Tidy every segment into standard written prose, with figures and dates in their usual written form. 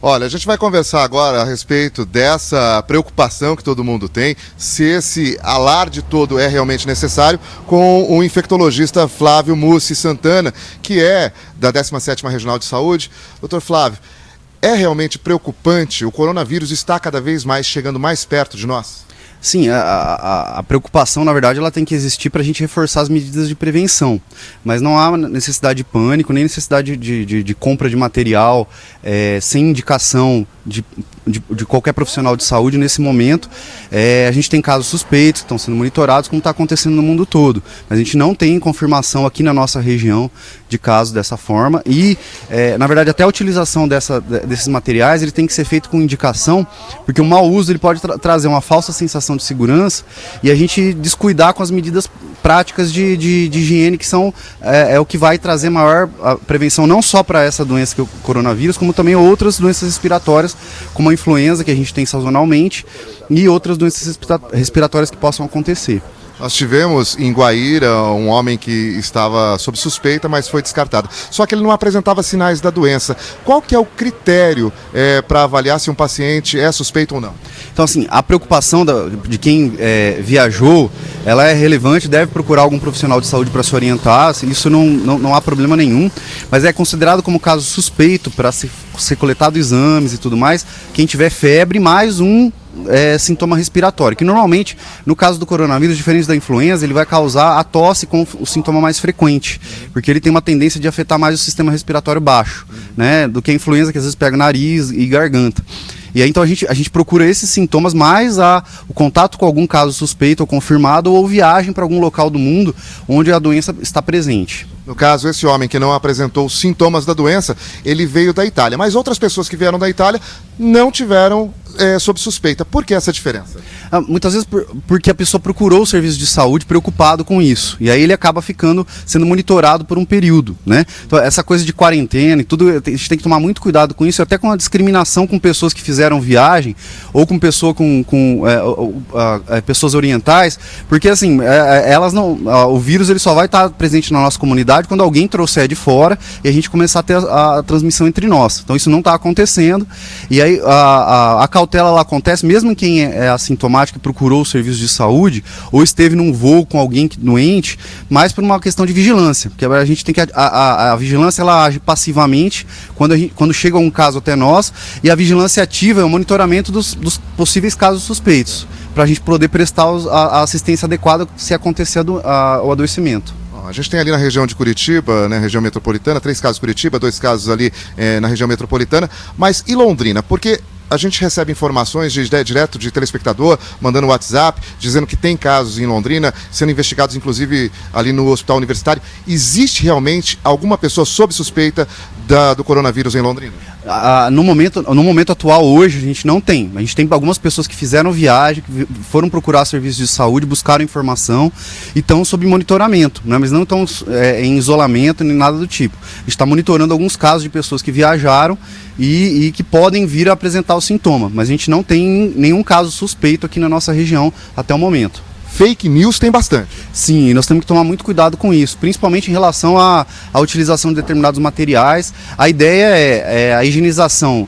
Olha, a gente vai conversar agora a respeito dessa preocupação que todo mundo tem, se esse alarde todo é realmente necessário, com o infectologista Flávio Mussi Santana, que é da 17ª Regional de Saúde. Doutor Flávio, é realmente preocupante? O coronavírus está cada vez mais chegando mais perto de nós? Sim, a preocupação, na verdade, ela tem que existir para a gente reforçar as medidas de prevenção. Mas não há necessidade de pânico, nem necessidade de compra de material sem indicação de qualquer profissional de saúde nesse momento. A gente tem casos suspeitos que estão sendo monitorados, como está acontecendo no mundo todo. Mas a gente não tem confirmação aqui na nossa região de casos dessa forma. E, na verdade, até a utilização desses materiais ele tem que ser feito com indicação, porque o mau uso ele pode trazer uma falsa sensação de segurança e a gente descuidar com as medidas práticas de higiene, que são o que vai trazer maior prevenção, não só para essa doença que é o coronavírus, como também outras doenças respiratórias, como a influenza que a gente tem sazonalmente e outras doenças respiratórias que possam acontecer. Nós tivemos em Guaíra um homem que estava sob suspeita, mas foi descartado. Só que ele não apresentava sinais da doença. Qual que é o critério para avaliar se um paciente é suspeito ou não? Então, assim, a preocupação de quem viajou, ela é relevante, deve procurar algum profissional de saúde para se orientar, isso não há problema nenhum, mas é considerado como caso suspeito para ser coletado exames e tudo mais, quem tiver febre mais um sintoma respiratório, que normalmente, no caso do coronavírus, diferente da influenza, ele vai causar a tosse com o sintoma mais frequente, porque ele tem uma tendência de afetar mais o sistema respiratório baixo, né, do que a influenza, que às vezes pega nariz e garganta. E aí, então, a gente procura esses sintomas mais o contato com algum caso suspeito ou confirmado, ou viagem para algum local do mundo onde a doença está presente. No caso, esse homem que não apresentou sintomas da doença, ele veio da Itália. Mas outras pessoas que vieram da Itália não tiveram sob suspeita. Por que essa diferença? Muitas vezes porque a pessoa procurou o serviço de saúde preocupado com isso. E aí ele acaba sendo monitorado por um período, né? Então, essa coisa de quarentena e tudo, a gente tem que tomar muito cuidado com isso, até com a discriminação com pessoas que fizeram viagem, ou com pessoas orientais, porque assim, elas não, o vírus ele só vai estar presente na nossa comunidade quando alguém trouxer de fora e a gente começar a ter a transmissão entre nós. Então isso não está acontecendo, e aí a cautela ela acontece mesmo em quem é assintomático e procurou o serviço de saúde, ou esteve num voo com alguém doente, mas por uma questão de vigilância, porque a gente tem que, a vigilância ela age passivamente quando chega um caso até nós, e a vigilância ativa é o monitoramento dos possíveis casos suspeitos, para a gente poder prestar a assistência adequada se acontecer o adoecimento. A gente tem ali na região de Curitiba, né, região metropolitana, 3 casos em Curitiba, 2 casos ali na região metropolitana, mas e Londrina? Porque a gente recebe informações direto de telespectador, mandando WhatsApp, dizendo que tem casos em Londrina, sendo investigados inclusive ali no hospital universitário. Existe realmente alguma pessoa sob suspeita do coronavírus em Londrina? No momento atual, hoje, a gente não tem. A gente tem algumas pessoas que fizeram viagem, que foram procurar serviços de saúde, buscaram informação e estão sob monitoramento, né? Mas não estão em isolamento nem nada do tipo. A gente está monitorando alguns casos de pessoas que viajaram e que podem vir a apresentar o sintoma, mas a gente não tem nenhum caso suspeito aqui na nossa região até o momento. Fake news tem bastante. Sim, nós temos que tomar muito cuidado com isso, principalmente em relação à utilização de determinados materiais. A ideia é a higienização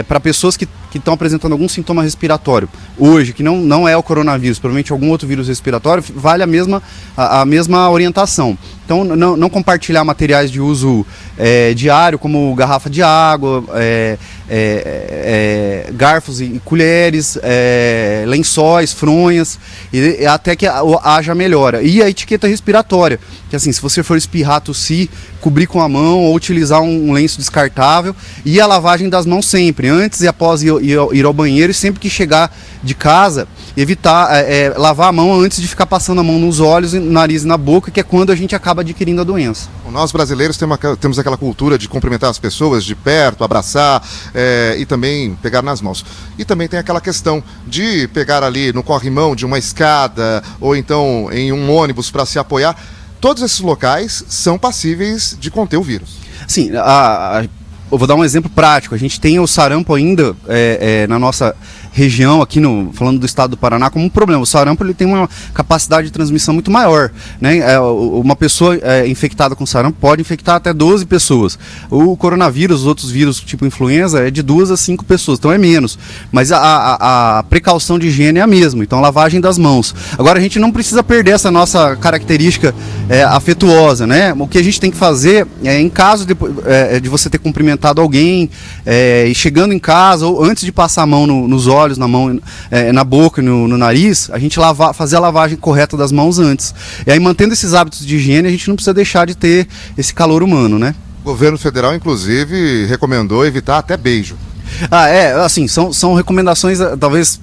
para pessoas que estão apresentando algum sintoma respiratório hoje, que não é o coronavírus, provavelmente algum outro vírus respiratório, vale a mesma orientação. Então, não compartilhar materiais de uso diário, como garrafa de água, garfos e colheres, lençóis, fronhas, até que haja melhora. E a etiqueta respiratória, que assim, se você for espirrar, tossir, cobrir com a mão ou utilizar um lenço descartável, e a lavagem das mãos sempre, antes e após ir ao banheiro, e sempre que chegar de casa, evitar lavar a mão antes de ficar passando a mão nos olhos, no nariz e na boca, que é quando a gente acaba adquirindo a doença. Nós brasileiros temos aquela cultura de cumprimentar as pessoas de perto, abraçar e também pegar nas mãos. E também tem aquela questão de pegar ali no corrimão de uma escada ou então em um ônibus para se apoiar. Todos esses locais são passíveis de conter o vírus. Sim, eu vou dar um exemplo prático. A gente tem o sarampo ainda na nossa região aqui, falando do estado do Paraná, como um problema. O sarampo ele tem uma capacidade de transmissão muito maior, né? Uma pessoa infectada com sarampo pode infectar até 12 pessoas. O coronavírus, os outros vírus tipo influenza, é de 2 a 5 pessoas, então é menos. Mas a precaução de higiene é a mesma, então lavagem das mãos. Agora a gente não precisa perder essa nossa característica afetuosa, né? O que a gente tem que fazer em caso de você ter cumprimentado alguém e chegando em casa ou antes de passar a mão nos olhos, na mão, na boca, no nariz, a gente fazer a lavagem correta das mãos antes. E aí mantendo esses hábitos de higiene, a gente não precisa deixar de ter esse calor humano, né? O governo federal, inclusive, recomendou evitar até beijo. Assim, são recomendações, talvez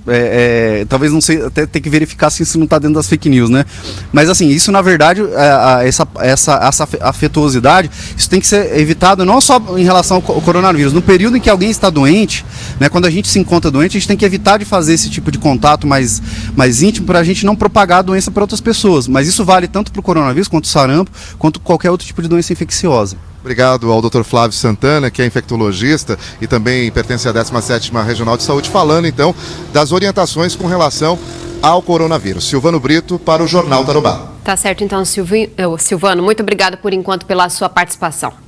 não sei, até ter que verificar se isso não está dentro das fake news, né? Mas assim, isso na verdade, essa afetuosidade, isso tem que ser evitado não só em relação ao coronavírus. No período em que alguém está doente, né, quando a gente se encontra doente, a gente tem que evitar de fazer esse tipo de contato mais íntimo para a gente não propagar a doença para outras pessoas. Mas isso vale tanto para o coronavírus, quanto o sarampo, quanto qualquer outro tipo de doença infecciosa. Obrigado ao Dr. Flávio Santana, que é infectologista e também pertence à 17ª Regional de Saúde, falando então das orientações com relação ao coronavírus. Silvano Brito para o Jornal Tarobá. Tá certo então, Silvano, muito obrigado por enquanto pela sua participação.